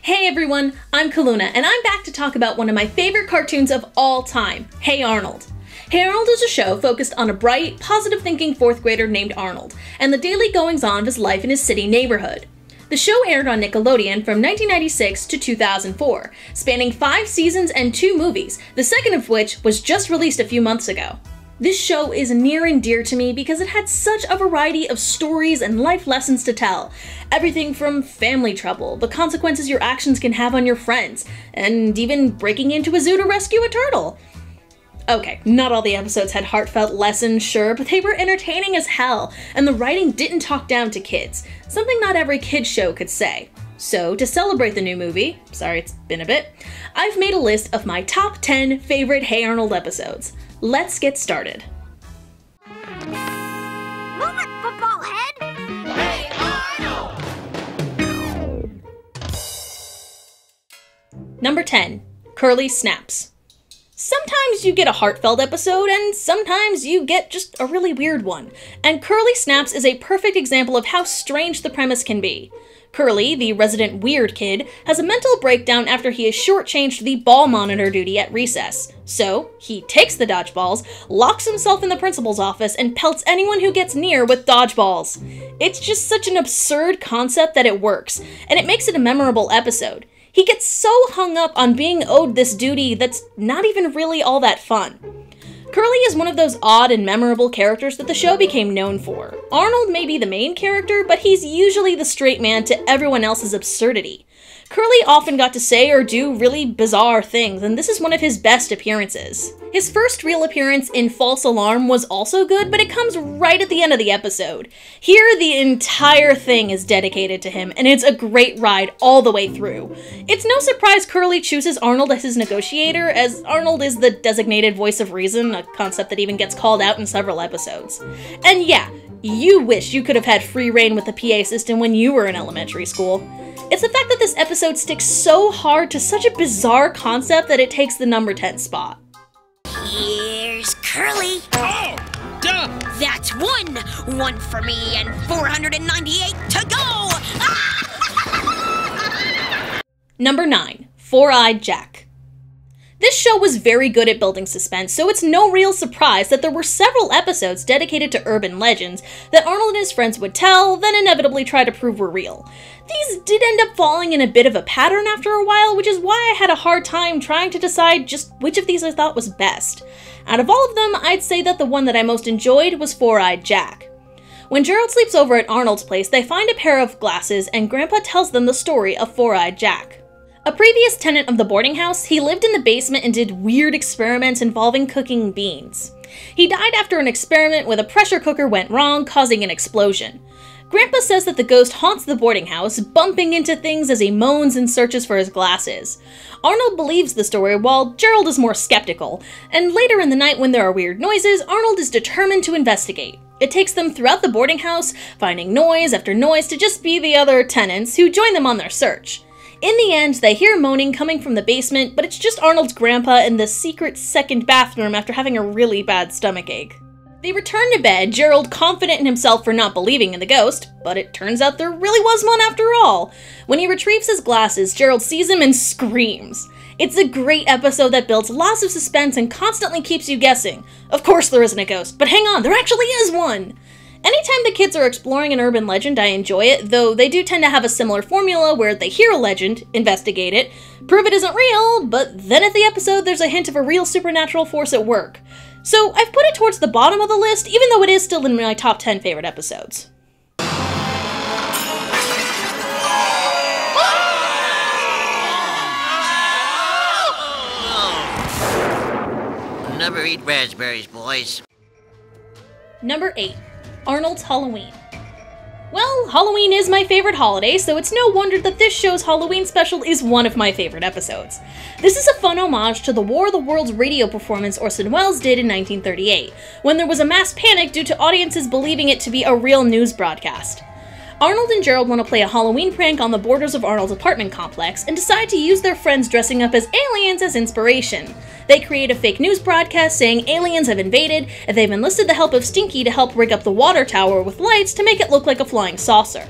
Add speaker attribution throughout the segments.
Speaker 1: Hey everyone, I'm Calluna, and I'm back to talk about one of my favorite cartoons of all time, Hey Arnold. Hey Arnold is a show focused on a bright, positive-thinking 4th grader named Arnold, and the daily goings-on of his life in his city neighborhood. The show aired on Nickelodeon from 1996 to 2004, spanning 5 seasons and 2 movies, the second of which was just released a few months ago. This show is near and dear to me because it had such a variety of stories and life lessons to tell. Everything from family trouble, the consequences your actions can have on your friends, and even breaking into a zoo to rescue a turtle. Okay, not all the episodes had heartfelt lessons, sure, but they were entertaining as hell, and the writing didn't talk down to kids, something not every kid's show could say. So, to celebrate the new movie, sorry it's been a bit, I've made a list of my top 10 favorite Hey Arnold episodes. Let's get started.
Speaker 2: Move it, football head! Hey Arnold!
Speaker 1: Number 10. Curly Snaps. Sometimes you get a heartfelt episode, and sometimes you get just a really weird one. And Curly Snaps is a perfect example of how strange the premise can be. Curly, the resident weird kid, has a mental breakdown after he is shortchanged the ball monitor duty at recess. So, he takes the dodgeballs, locks himself in the principal's office, and pelts anyone who gets near with dodgeballs. It's just such an absurd concept that it works, and it makes it a memorable episode. He gets so hung up on being owed this duty that's not even really all that fun. Curly is one of those odd and memorable characters that the show became known for. Arnold may be the main character, but he's usually the straight man to everyone else's absurdity. Curly often got to say or do really bizarre things, and this is one of his best appearances. His first real appearance in False Alarm was also good, but it comes right at the end of the episode. Here, the entire thing is dedicated to him, and it's a great ride all the way through. It's no surprise Curly chooses Arnold as his negotiator, as Arnold is the designated voice of reason, a concept that even gets called out in several episodes. And yeah, you wish you could have had free reign with the PA system when you were in elementary school. It's the fact that this episode sticks so hard to such a bizarre concept that it takes the number 10 spot.
Speaker 2: Here's Curly.
Speaker 3: Oh, duh!
Speaker 2: That's one! One for me and 498 to go!
Speaker 1: Number 9. Four-Eyed Jack. This show was very good at building suspense, so it's no real surprise that there were several episodes dedicated to urban legends that Arnold and his friends would tell, then inevitably try to prove were real. These did end up falling in a bit of a pattern after a while, which is why I had a hard time trying to decide just which of these I thought was best. Out of all of them, I'd say that the one that I most enjoyed was Four-Eyed Jack. When Gerald sleeps over at Arnold's place, they find a pair of glasses, and Grandpa tells them the story of Four-Eyed Jack. A previous tenant of the boarding house, he lived in the basement and did weird experiments involving cooking beans. He died after an experiment with a pressure cooker went wrong, causing an explosion. Grandpa says that the ghost haunts the boarding house, bumping into things as he moans and searches for his glasses. Arnold believes the story, while Gerald is more skeptical, and later in the night when there are weird noises, Arnold is determined to investigate. It takes them throughout the boarding house, finding noise after noise to just be the other tenants who join them on their search. In the end, they hear moaning coming from the basement, but it's just Arnold's grandpa in the secret second bathroom after having a really bad stomachache. They return to bed, Gerald confident in himself for not believing in the ghost, but it turns out there really was one after all. When he retrieves his glasses, Gerald sees him and screams. It's a great episode that builds lots of suspense and constantly keeps you guessing. Of course there isn't a ghost, but hang on, there actually is one! Anytime the kids are exploring an urban legend, I enjoy it, though they do tend to have a similar formula where they hear a legend, investigate it, prove it isn't real, but then at the episode there's a hint of a real supernatural force at work. So I've put it towards the bottom of the list, even though it is still in my top 10 favorite episodes.
Speaker 4: Never eat raspberries, boys.
Speaker 1: Number 8. Arnold's Halloween. Well, Halloween is my favorite holiday, so it's no wonder that this show's Halloween special is one of my favorite episodes. This is a fun homage to the War of the Worlds radio performance Orson Welles did in 1938, when there was a mass panic due to audiences believing it to be a real news broadcast. Arnold and Gerald want to play a Halloween prank on the borders of Arnold's apartment complex and decide to use their friends dressing up as aliens as inspiration. They create a fake news broadcast saying aliens have invaded, and they've enlisted the help of Stinky to help rig up the water tower with lights to make it look like a flying saucer.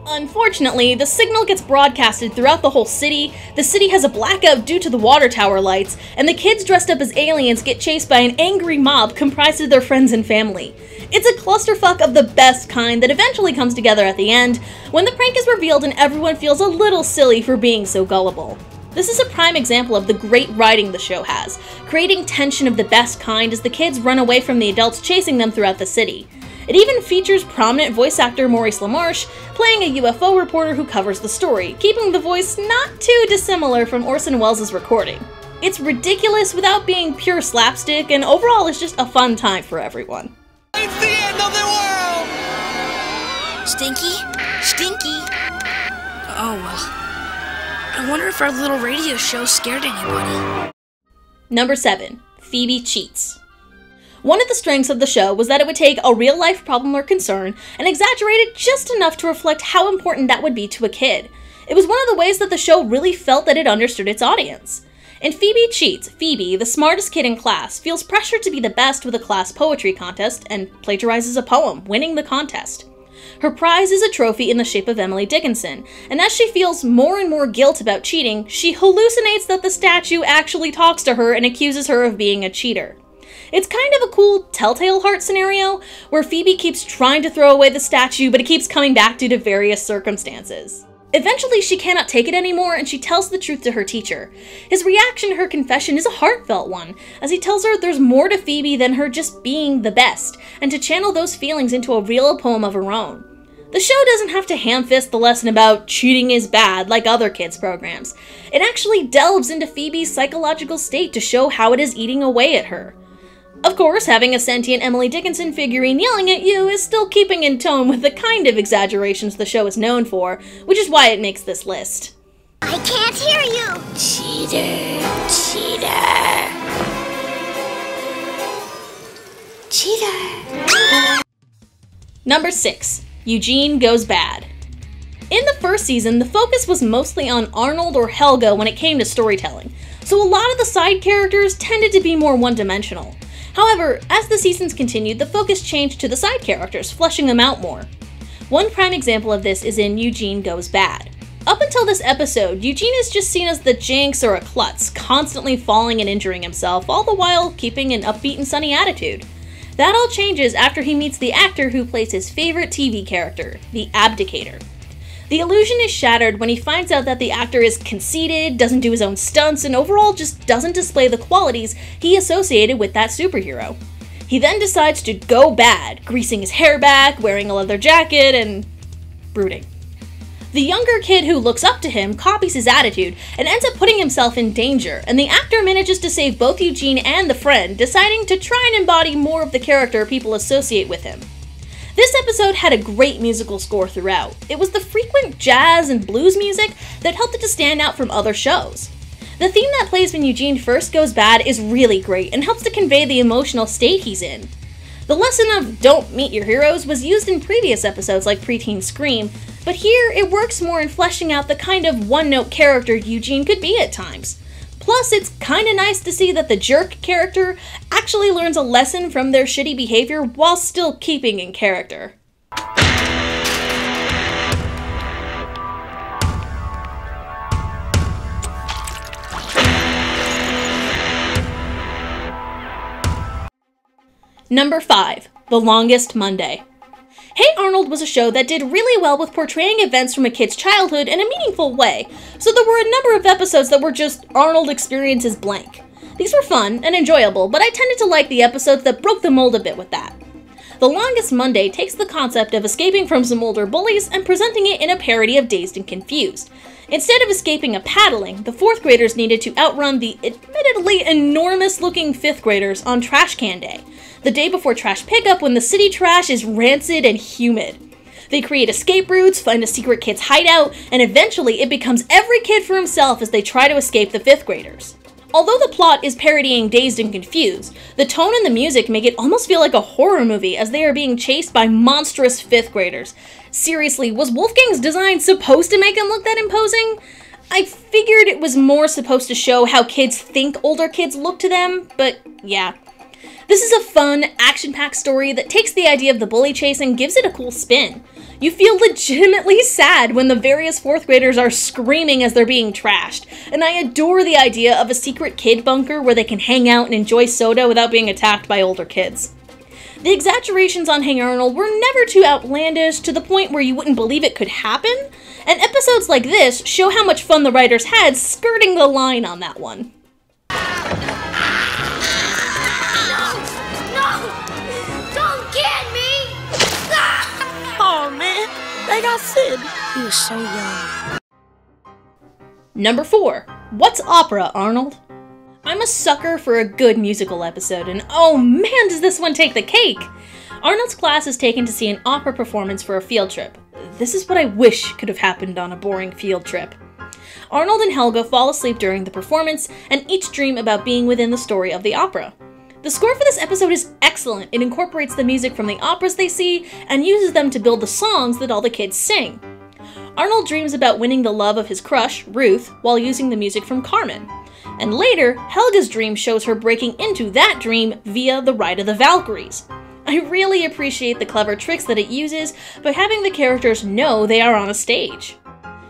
Speaker 1: Unfortunately, the signal gets broadcasted throughout the whole city, the city has a blackout due to the water tower lights, and the kids dressed up as aliens get chased by an angry mob comprised of their friends and family. It's a clusterfuck of the best kind that eventually comes together at the end, when the prank is revealed and everyone feels a little silly for being so gullible. This is a prime example of the great writing the show has, creating tension of the best kind as the kids run away from the adults chasing them throughout the city. It even features prominent voice actor Maurice LaMarche playing a UFO reporter who covers the story, keeping the voice not too dissimilar from Orson Welles' recording. It's ridiculous without being pure slapstick, and overall is just a fun time for everyone.
Speaker 3: It's the end of the world!
Speaker 2: Stinky? Stinky?
Speaker 5: Oh, well. I wonder if our little radio show scared anybody.
Speaker 1: Number 7. Phoebe cheats. One of the strengths of the show was that it would take a real-life problem or concern and exaggerate it just enough to reflect how important that would be to a kid. It was one of the ways that the show really felt that it understood its audience. In Phoebe Cheats, Phoebe, the smartest kid in class, feels pressured to be the best with a class poetry contest and plagiarizes a poem, winning the contest. Her prize is a trophy in the shape of Emily Dickinson, and as she feels more and more guilt about cheating, she hallucinates that the statue actually talks to her and accuses her of being a cheater. It's kind of a cool Telltale Heart scenario, where Phoebe keeps trying to throw away the statue, but it keeps coming back due to various circumstances. Eventually, she cannot take it anymore, and she tells the truth to her teacher. His reaction to her confession is a heartfelt one, as he tells her there's more to Phoebe than her just being the best, and to channel those feelings into a real poem of her own. The show doesn't have to ham-fist the lesson about cheating is bad like other kids' programs. It actually delves into Phoebe's psychological state to show how it is eating away at her. Of course, having a sentient Emily Dickinson figurine yelling at you is still keeping in tone with the kind of exaggerations the show is known for, which is why it makes this list.
Speaker 2: I can't hear you!
Speaker 5: Cheater, cheater. Cheater.
Speaker 1: Number 6. Eugene Goes Bad. In the first season, the focus was mostly on Arnold or Helga when it came to storytelling, so a lot of the side characters tended to be more one-dimensional. However, as the seasons continued, the focus changed to the side characters, fleshing them out more. One prime example of this is in Eugene Goes Bad. Up until this episode, Eugene is just seen as the jinx or a klutz, constantly falling and injuring himself, all the while keeping an upbeat and sunny attitude. That all changes after he meets the actor who plays his favorite TV character, the Abdicator. The illusion is shattered when he finds out that the actor is conceited, doesn't do his own stunts, and overall just doesn't display the qualities he associated with that superhero. He then decides to go bad, greasing his hair back, wearing a leather jacket, and brooding. The younger kid who looks up to him copies his attitude and ends up putting himself in danger, and the actor manages to save both Eugene and the friend, deciding to try and embody more of the character people associate with him. This episode had a great musical score throughout. It was the frequent jazz and blues music that helped it to stand out from other shows. The theme that plays when Eugene first goes bad is really great and helps to convey the emotional state he's in. The lesson of don't meet your heroes was used in previous episodes like Preteen Scream, but here it works more in fleshing out the kind of one-note character Eugene could be at times. Plus, it's kinda nice to see that the jerk character actually learns a lesson from their shitty behavior while still keeping in character. Number 5. The Longest Monday. Hey Arnold was a show that did really well with portraying events from a kid's childhood in a meaningful way, so there were a number of episodes that were just Arnold experiences blank. These were fun and enjoyable, but I tended to like the episodes that broke the mold a bit with that. The Longest Monday takes the concept of escaping from some older bullies and presenting it in a parody of Dazed and Confused. Instead of escaping a paddling, the 4th graders needed to outrun the admittedly enormous-looking 5th graders on Trash Can Day, the day before trash pickup when the city trash is rancid and humid. They create escape routes, find a secret kid's hideout, and eventually it becomes every kid for himself as they try to escape the 5th graders. Although the plot is parodying Dazed and Confused, the tone and the music make it almost feel like a horror movie as they are being chased by monstrous 5th graders. Seriously, was Wolfgang's design supposed to make him look that imposing? I figured it was more supposed to show how kids think older kids look to them, but yeah. This is a fun, action-packed story that takes the idea of the bully chase and gives it a cool spin. You feel legitimately sad when the various 4th graders are screaming as they're being trashed, and I adore the idea of a secret kid bunker where they can hang out and enjoy soda without being attacked by older kids. The exaggerations on Hey Arnold were never too outlandish to the point where you wouldn't believe it could happen, and episodes like this show how much fun the writers had skirting the line on that one.
Speaker 3: Oh man, they got Sid.
Speaker 5: He was so young.
Speaker 1: Number 4. What's opera, Arnold? I'm a sucker for a good musical episode, and oh man does this one take the cake! Arnold's class is taken to see an opera performance for a field trip. This is what I wish could have happened on a boring field trip. Arnold and Helga fall asleep during the performance, and each dream about being within the story of the opera. The score for this episode is excellent. It incorporates the music from the operas they see and uses them to build the songs that all the kids sing. Arnold dreams about winning the love of his crush, Ruth, while using the music from Carmen. And later, Helga's dream shows her breaking into that dream via the Ride of the Valkyries. I really appreciate the clever tricks that it uses by having the characters know they are on a stage.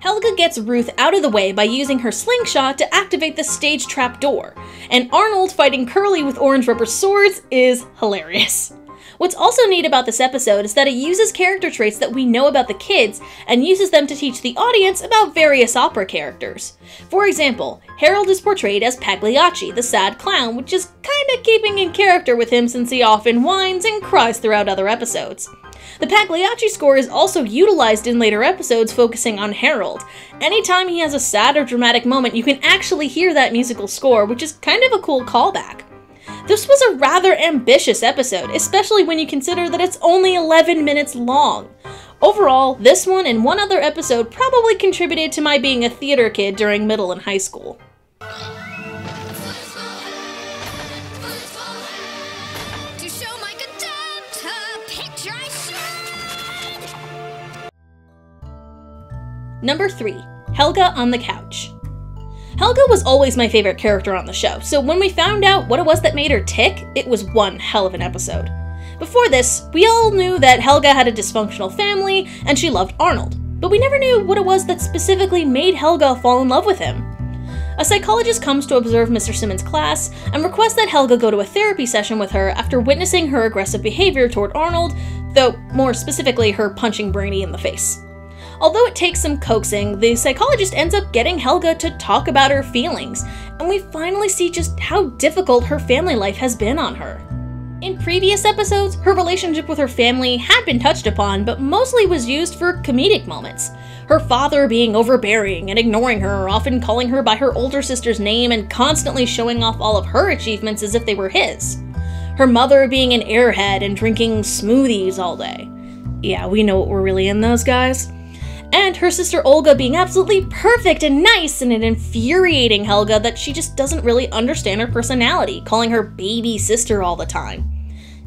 Speaker 1: Helga gets Ruth out of the way by using her slingshot to activate the stage trap door, and Arnold fighting Curly with orange rubber swords is hilarious. What's also neat about this episode is that it uses character traits that we know about the kids and uses them to teach the audience about various opera characters. For example, Harold is portrayed as Pagliacci, the sad clown, which is kinda keeping in character with him since he often whines and cries throughout other episodes. The Pagliacci score is also utilized in later episodes focusing on Harold. Anytime he has a sad or dramatic moment, you can actually hear that musical score, which is kind of a cool callback. This was a rather ambitious episode, especially when you consider that it's only 11 minutes long. Overall, this one and one other episode probably contributed to my being a theater kid during middle and high school. Number 3. Helga on the couch. Helga was always my favorite character on the show, so when we found out what it was that made her tick, it was one hell of an episode. Before this, we all knew that Helga had a dysfunctional family and she loved Arnold, but we never knew what it was that specifically made Helga fall in love with him. A psychologist comes to observe Mr. Simmons' class and requests that Helga go to a therapy session with her after witnessing her aggressive behavior toward Arnold, though more specifically her punching Brainy in the face. Although it takes some coaxing, the psychologist ends up getting Helga to talk about her feelings, and we finally see just how difficult her family life has been on her. In previous episodes, her relationship with her family had been touched upon, but mostly was used for comedic moments. Her father being overbearing and ignoring her, often calling her by her older sister's name and constantly showing off all of her achievements as if they were his. Her mother being an airhead and drinking smoothies all day. Yeah, we know what we're really in those, guys. And her sister Olga being absolutely perfect and nice, and it infuriating Helga that she just doesn't really understand her personality, calling her baby sister all the time.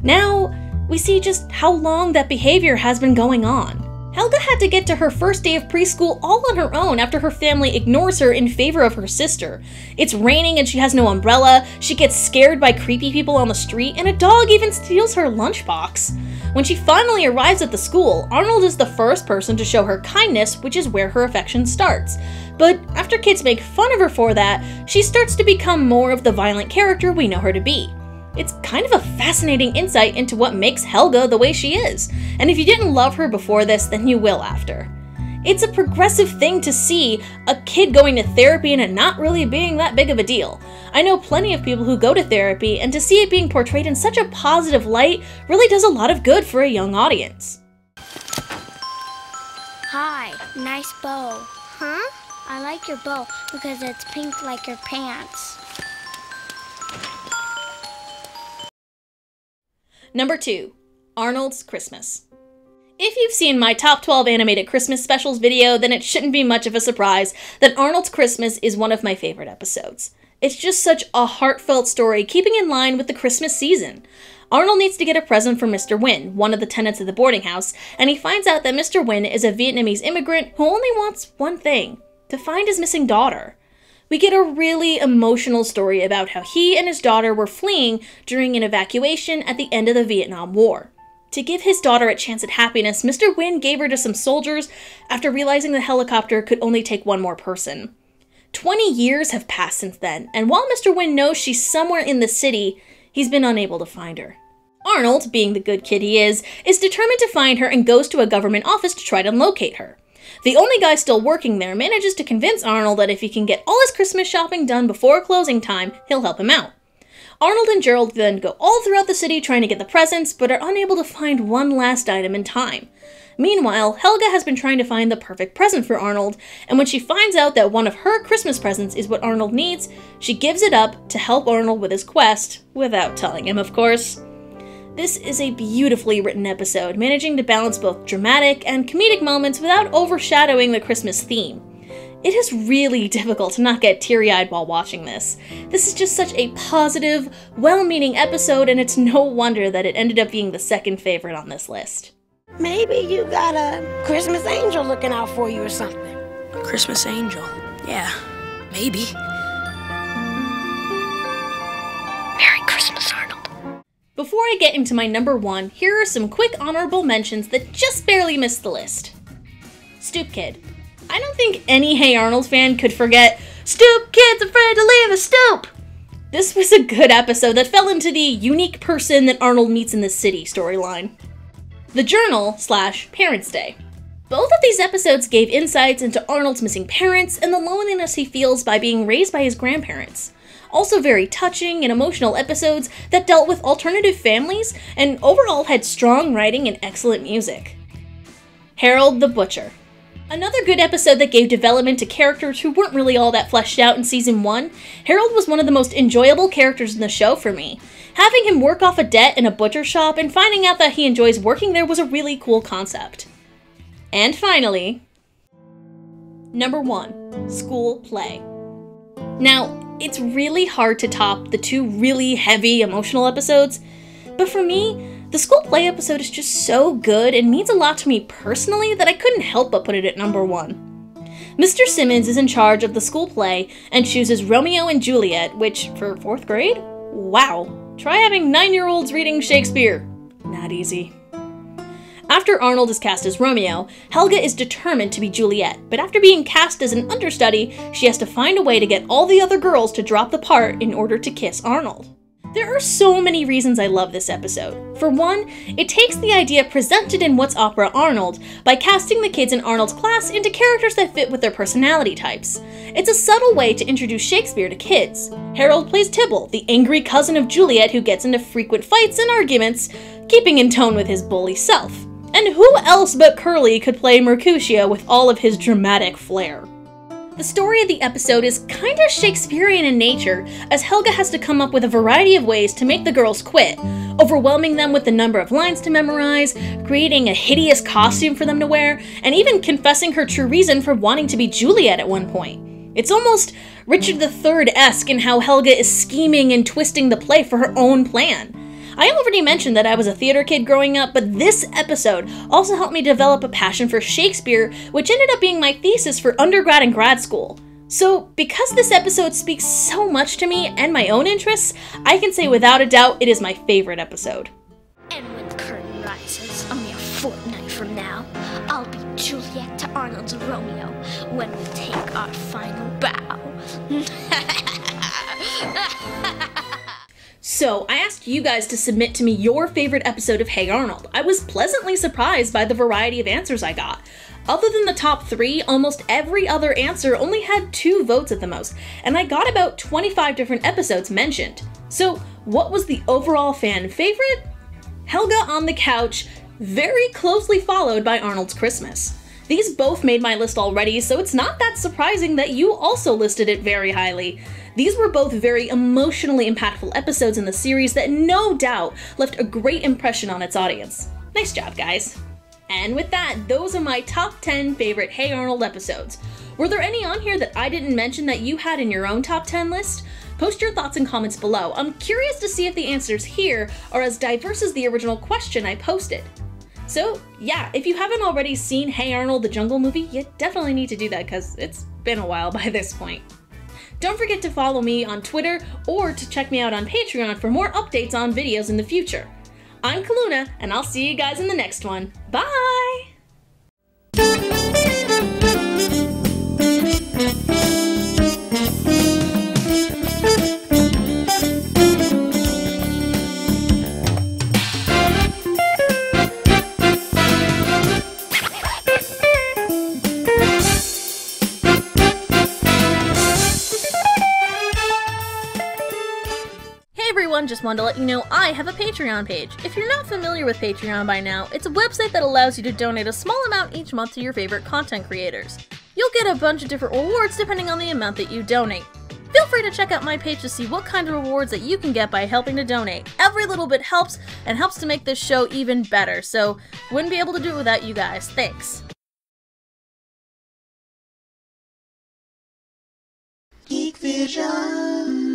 Speaker 1: Now, we see just how long that behavior has been going on. Helga had to get to her first day of preschool all on her own after her family ignores her in favor of her sister. It's raining and she has no umbrella, she gets scared by creepy people on the street, and a dog even steals her lunchbox. When she finally arrives at the school, Arnold is the first person to show her kindness, which is where her affection starts. But after kids make fun of her for that, she starts to become more of the violent character we know her to be. It's kind of a fascinating insight into what makes Helga the way she is, and if you didn't love her before this, then you will after. It's a progressive thing to see a kid going to therapy and it not really being that big of a deal. I know plenty of people who go to therapy, and to see it being portrayed in such a positive light really does a lot of good for a young audience.
Speaker 6: Hi, nice bow. Huh? I like your bow because it's pink like your pants.
Speaker 1: Number 2. Arnold's Christmas. If you've seen my top 12 animated Christmas specials video, then it shouldn't be much of a surprise that Arnold's Christmas is one of my favorite episodes. It's just such a heartfelt story, keeping in line with the Christmas season. Arnold needs to get a present for Mr. Nguyen, one of the tenants of the boarding house, and he finds out that Mr. Nguyen is a Vietnamese immigrant who only wants one thing: to find his missing daughter. We get a really emotional story about how he and his daughter were fleeing during an evacuation at the end of the Vietnam War. To give his daughter a chance at happiness, Mr. Wynn gave her to some soldiers after realizing the helicopter could only take one more person. 20 years have passed since then, and while Mr. Wynn knows she's somewhere in the city, he's been unable to find her. Arnold, being the good kid he is determined to find her and goes to a government office to try to locate her. The only guy still working there manages to convince Arnold that if he can get all his Christmas shopping done before closing time, he'll help him out. Arnold and Gerald then go all throughout the city trying to get the presents, but are unable to find one last item in time. Meanwhile, Helga has been trying to find the perfect present for Arnold, and when she finds out that one of her Christmas presents is what Arnold needs, she gives it up to help Arnold with his quest, without telling him, of course. This is a beautifully written episode, managing to balance both dramatic and comedic moments without overshadowing the Christmas theme. It is really difficult to not get teary-eyed while watching this. This is just such a positive, well-meaning episode, and it's no wonder that it ended up being the second favorite on this list.
Speaker 3: Maybe you got a Christmas angel looking out for you or something.
Speaker 5: Christmas angel. Yeah, maybe.
Speaker 2: Merry Christmas, Arnold.
Speaker 1: Before I get into my number one, here are some quick honorable mentions that just barely missed the list. Stoop Kid. I don't think any Hey Arnold fan could forget, "Stoop Kid's afraid to leave a stoop!" This was a good episode that fell into the unique person that Arnold meets in the city storyline. The Journal / Parents' Day. Both of these episodes gave insights into Arnold's missing parents and the loneliness he feels by being raised by his grandparents. Also very touching and emotional episodes that dealt with alternative families and overall had strong writing and excellent music. Harold the Butcher. Another good episode that gave development to characters who weren't really all that fleshed out in season 1, Harold was one of the most enjoyable characters in the show for me. Having him work off a debt in a butcher shop and finding out that he enjoys working there was a really cool concept. And finally, number 1, School Play. Now, it's really hard to top the two really heavy emotional episodes, but for me, the School Play episode is just so good and means a lot to me personally that I couldn't help but put it at number 1. Mr. Simmons is in charge of the school play and chooses Romeo and Juliet, which, for 4th grade? Wow. Try having 9-year-olds reading Shakespeare. Not easy. After Arnold is cast as Romeo, Helga is determined to be Juliet, but after being cast as an understudy, she has to find a way to get all the other girls to drop the part in order to kiss Arnold. There are so many reasons I love this episode. For one, it takes the idea presented in What's Opera Arnold by casting the kids in Arnold's class into characters that fit with their personality types. It's a subtle way to introduce Shakespeare to kids. Harold plays Tybalt, the angry cousin of Juliet who gets into frequent fights and arguments, keeping in tone with his bully self. And who else but Curly could play Mercutio with all of his dramatic flair? The story of the episode is kinda Shakespearean in nature, as Helga has to come up with a variety of ways to make the girls quit, overwhelming them with the number of lines to memorize, creating a hideous costume for them to wear, and even confessing her true reason for wanting to be Juliet at one point. It's almost Richard III-esque in how Helga is scheming and twisting the play for her own plan. I already mentioned that I was a theater kid growing up, but this episode also helped me develop a passion for Shakespeare, which ended up being my thesis for undergrad and grad school. So, because this episode speaks so much to me and my own interests, I can say without a doubt it is my favorite episode.
Speaker 6: And when the curtain rises, a mere fortnight from now, I'll be Juliet to Arnold's Romeo when we take our final bow.
Speaker 1: So, I asked you guys to submit to me your favorite episode of Hey Arnold. I was pleasantly surprised by the variety of answers I got. Other than the top 3, almost every other answer only had 2 votes at the most, and I got about 25 different episodes mentioned. So, what was the overall fan favorite? Helga on the Couch, very closely followed by Arnold's Christmas. These both made my list already, so it's not that surprising that you also listed it very highly. These were both very emotionally impactful episodes in the series that no doubt left a great impression on its audience. Nice job, guys. And with that, those are my top 10 favorite Hey Arnold episodes. Were there any on here that I didn't mention that you had in your own top 10 list? Post your thoughts and comments below. I'm curious to see if the answers here are as diverse as the original question I posted. So yeah, if you haven't already seen Hey Arnold the Jungle Movie, you definitely need to do that because it's been a while by this point. Don't forget to follow me on Twitter or to check me out on Patreon for more updates on videos in the future. I'm Calluna, and I'll see you guys in the next one. Bye! Just wanted to let you know I have a Patreon page. If you're not familiar with Patreon by now, it's a website that allows you to donate a small amount each month to your favorite content creators. You'll get a bunch of different rewards depending on the amount that you donate. Feel free to check out my page to see what kind of rewards that you can get by helping to donate. Every little bit helps, and helps to make this show even better, so wouldn't be able to do it without you guys. Thanks.
Speaker 7: Geek Vision.